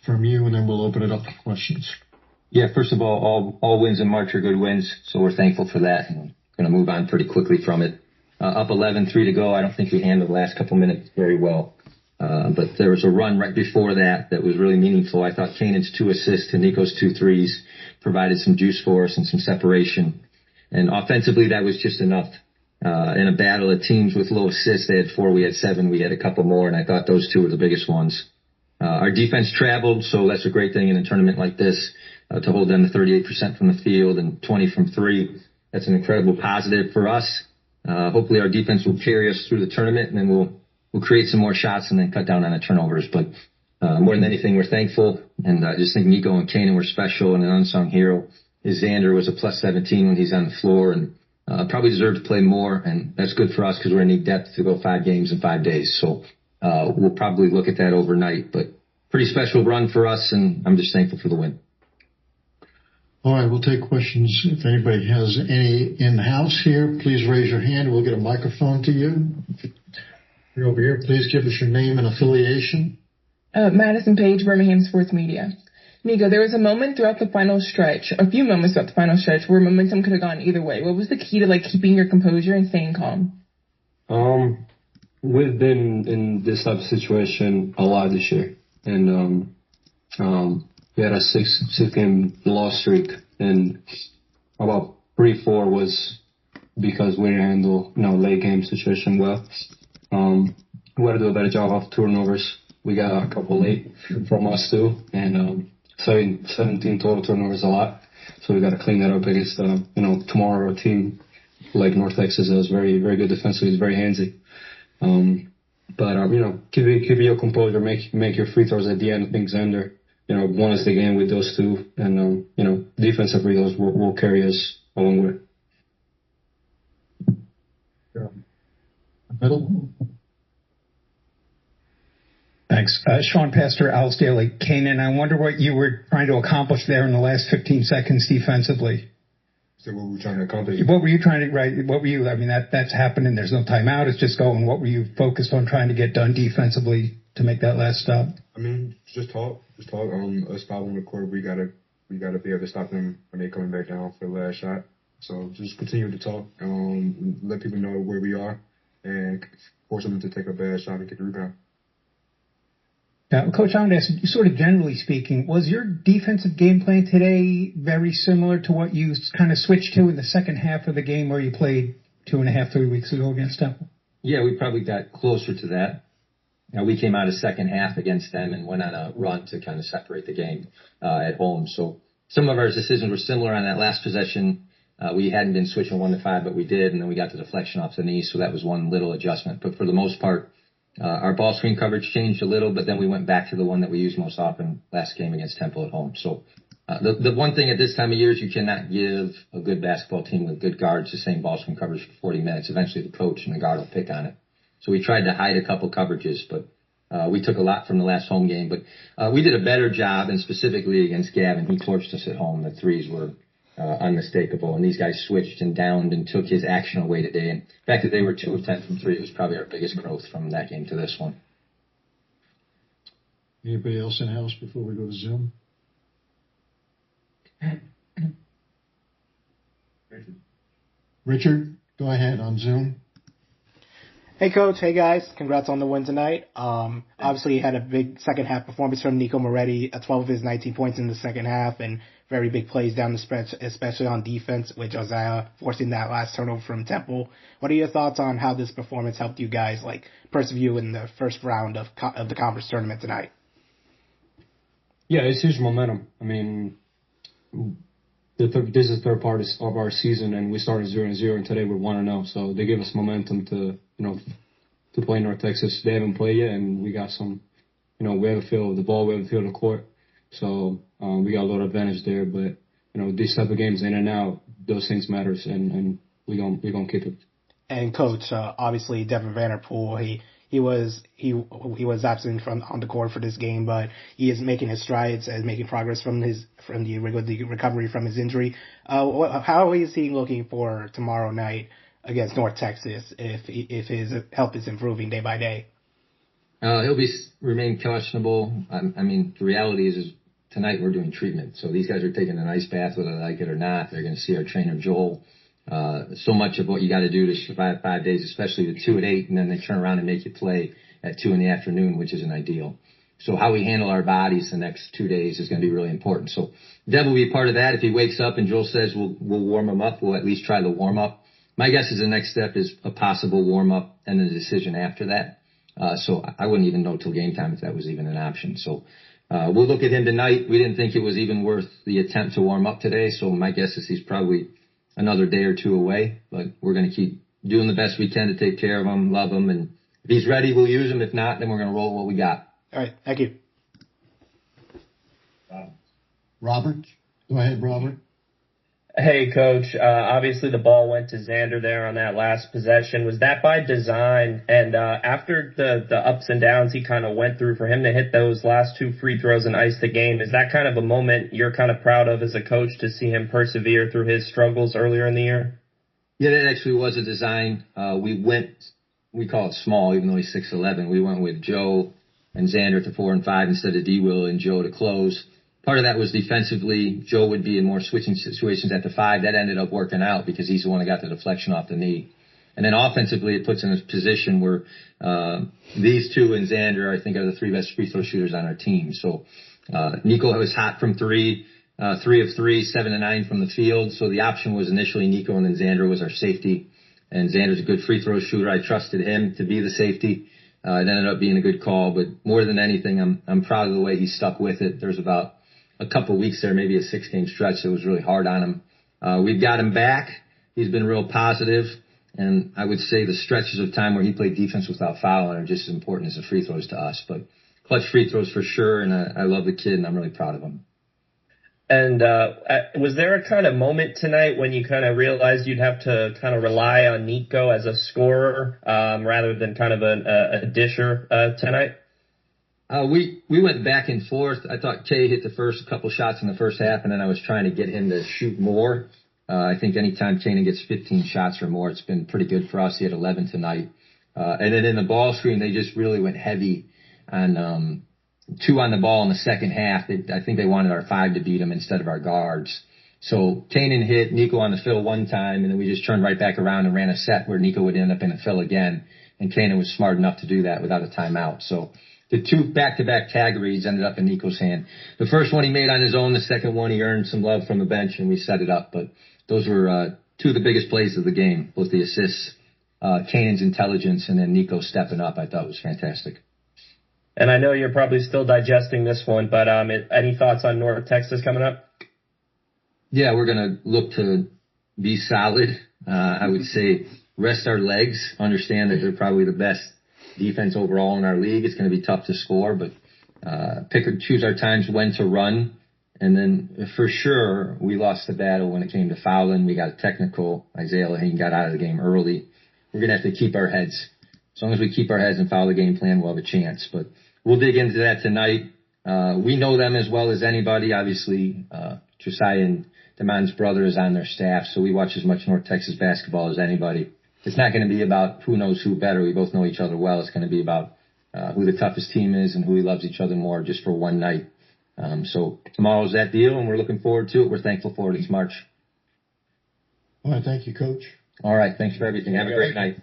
from you, and then we'll open it up for questions. Yeah, first of all wins in March are good wins, so we're thankful for that, and going to move on pretty quickly from it. Up 11, 3 to go. I don't think we handled the last couple minutes very well. But there was a run right before that was really meaningful. I thought Kanan's 2 assists to Nico's 2 threes provided some juice for us and some separation. And offensively, that was just enough. In a battle of teams with low assists, they had 4, we had 7, we had a couple more, and I thought those 2 were the biggest ones. Our defense traveled, so that's a great thing in a tournament like this, to hold them to 38% from the field and 20 from 3. That's an incredible positive for us. Hopefully our defense will carry us through the tournament, and then we'll create some more shots and then cut down on the turnovers. But more than anything, we're thankful, and I just think Nico and Kanan were special, and an unsung hero is Xander was a plus 17 when he's on the floor, and probably deserved to play more, and that's good for us because we're going to need depth to go 5 games in 5 days. So we'll probably look at that overnight, but pretty special run for us, and I'm just thankful for the win. All right, we'll take questions. If anybody has any in-house here, please raise your hand. We'll get a microphone to you. You're over here. Please give us your name and affiliation. Madison Page, Birmingham Sports Media. Nico, there was a moment throughout the final stretch, a few moments throughout the final stretch, where momentum could have gone either way. What was the key to keeping your composure and staying calm? We've been in this type of situation a lot this year, and we had a six-game loss streak, and about 3-4 was because we didn't handle late game situation well. We got to do a better job of turnovers. We got a couple late from us too, and 17 total turnovers a lot. So we got to clean that up against tomorrow a team like North Texas is very, very good defensively. It's very handsy. But keep your composure, make your free throws at the end. I think Xander won us the game with those 2, and defensive free throws will carry us a long way. Yeah. Middle. Thanks. Sean Pastor, Owls Daily. Kanan, I wonder what you were trying to accomplish there in the last 15 seconds defensively. So what were we trying to accomplish? What were you trying to, what were you, that's happening. There's no timeout. It's just going. What were you focused on trying to get done defensively to make that last stop? Just talk. Us following the court, we gotta be able to stop them when they're coming back down for the last shot. So just continue to talk, let people know where we are, and force them to take a bad shot and get the rebound. Coach, I want to ask you, sort of generally speaking, was your defensive game plan today very similar to what you kind of switched to in the second half of the game where you played 2.5, 3 weeks ago against Temple? Yeah, we probably got closer to that. We came out of second half against them and went on a run to kind of separate the game at home. So some of our decisions were similar on that last possession. We hadn't been switching 1 to 5, but we did, and then we got the deflection off the knee, so that was one little adjustment. But for the most part, our ball screen coverage changed a little, but then we went back to the one that we used most often last game against Temple at home. So the one thing at this time of year is you cannot give a good basketball team with good guards the same ball screen coverage for 40 minutes. Eventually the coach and the guard will pick on it. So we tried to hide a couple coverages, but we took a lot from the last home game. But we did a better job, and specifically against Gavin, he torched us at home. The threes were unmistakable, and these guys switched and downed and took his action away today. And the fact that they were 2 of 10 from 3, it was probably our biggest growth from that game to this one. Anybody else in house before we go to Zoom? Richard, go ahead on Zoom. Hey, Coach. Hey, guys. Congrats on the win tonight. Obviously, you had a big second-half performance from Nico Moretti, 12 of his 19 points in the second half, and very big plays down the stretch, especially on defense, with Josiah forcing that last turnover from Temple. What are your thoughts on how this performance helped you guys persevere in the first round of the conference tournament tonight? Yeah, it's huge momentum. This is the third part of our season, and we started 0-0, and today we're 1-0. So they give us momentum to play North Texas. They haven't played yet, and we got some, we have a feel of the ball, we have a feel of the court. So we got a little advantage there. But these type of games in and out, those things matters, and we gonna keep it. And Coach, obviously Devin Vanderpool, he was absent on the court for this game, but he is making his strides and making progress from the recovery from his injury. How is he looking for tomorrow night against North Texas if his health is improving day by day? He'll remain questionable. I mean, the reality is tonight we're doing treatment. So these guys are taking an ice bath, whether they like it or not. They're going to see our trainer, Joel. So much of what you got to do to survive 5 days, especially the 2 at 8, and then they turn around and make you play at 2 in the afternoon, which isn't ideal. So how we handle our bodies the next 2 days is going to be really important. So Dev will be a part of that. If he wakes up and Joel says we'll warm him up, we'll at least try the warm up. My guess is the next step is a possible warm up and a decision after that. So I wouldn't even know till game time if that was even an option. So we'll look at him tonight. We didn't think it was even worth the attempt to warm up today. So my guess is he's probably another day or two away. But we're going to keep doing the best we can to take care of him, love him, and if he's ready, we'll use him. If not, then we're going to roll what we got. All right. Thank you. Robert? Go ahead, Robert. Hey, Coach. Obviously, the ball went to Xander there on that last possession. Was that by design? And after the ups and downs he kind of went through, for him to hit those last 2 free throws and ice the game, is that kind of a moment you're kind of proud of as a coach to see him persevere through his struggles earlier in the year? Yeah, that actually was a design. We call it small, even though he's 6'11". We went with Joe and Xander to 4 and 5 instead of D-Will and Joe to close. Part of that was defensively. Joe would be in more switching situations at the 5. That ended up working out because he's the one that got the deflection off the knee. And then offensively, it puts in a position where these two and Xander, I think, are the 3 best free throw shooters on our team. So Nico was hot from 3, 3 of 3, 7 of 9 from the field. So the option was initially Nico, and then Xander was our safety. And Xander's a good free throw shooter. I trusted him to be the safety. It ended up being a good call. But more than anything, I'm proud of the way he stuck with it. There's about a couple weeks there, maybe a 6-game stretch that was really hard on him. We've got him back. He's been real positive, and I would say the stretches of time where he played defense without fouling are just as important as the free throws to us. But clutch free throws for sure, and I love the kid, and I'm really proud of him. And was there a kind of moment tonight when you kind of realized you'd have to kind of rely on Nico as a scorer rather than kind of a disher tonight? We went back and forth. I thought Kay hit the first couple shots in the first half, and then I was trying to get him to shoot more. I think anytime Kanan gets 15 shots or more, it's been pretty good for us. He had 11 tonight. And then in the ball screen, they just really went heavy on 2 on the ball in the second half. I think they wanted our 5 to beat them instead of our guards. So Kanan hit Nico on the fill one time, and then we just turned right back around and ran a set where Nico would end up in the fill again. And Kanan was smart enough to do that without a timeout. So the 2 back-to-back tag reads ended up in Nico's hand. The first one he made on his own. The second one he earned some love from the bench, and we set it up. But those were 2 of the biggest plays of the game, both the assists, Kanan's intelligence, and then Nico stepping up. I thought was fantastic. And I know you're probably still digesting this one, but any thoughts on North Texas coming up? Yeah, we're going to look to be solid. I would say rest our legs, understand that they're probably the best defense overall in our league. It's going to be tough to score, but pick or choose our times when to run. And then for sure, we lost the battle when it came to fouling. We got a technical. Isaiah Lahane got out of the game early. We're going to have to keep our heads. As long as we keep our heads and follow the game plan, we'll have a chance. But we'll dig into that tonight. We know them as well as anybody. Obviously, Josiah and Damon's brother is on their staff, so we watch as much North Texas basketball as anybody. It's not going to be about who knows who better. We both know each other well. It's going to be about who the toughest team is and who loves each other more just for one night. So tomorrow's that deal, and we're looking forward to it. We're thankful for it. It's March. All right. Thank you, Coach. All right. Thanks for everything. Have a great night.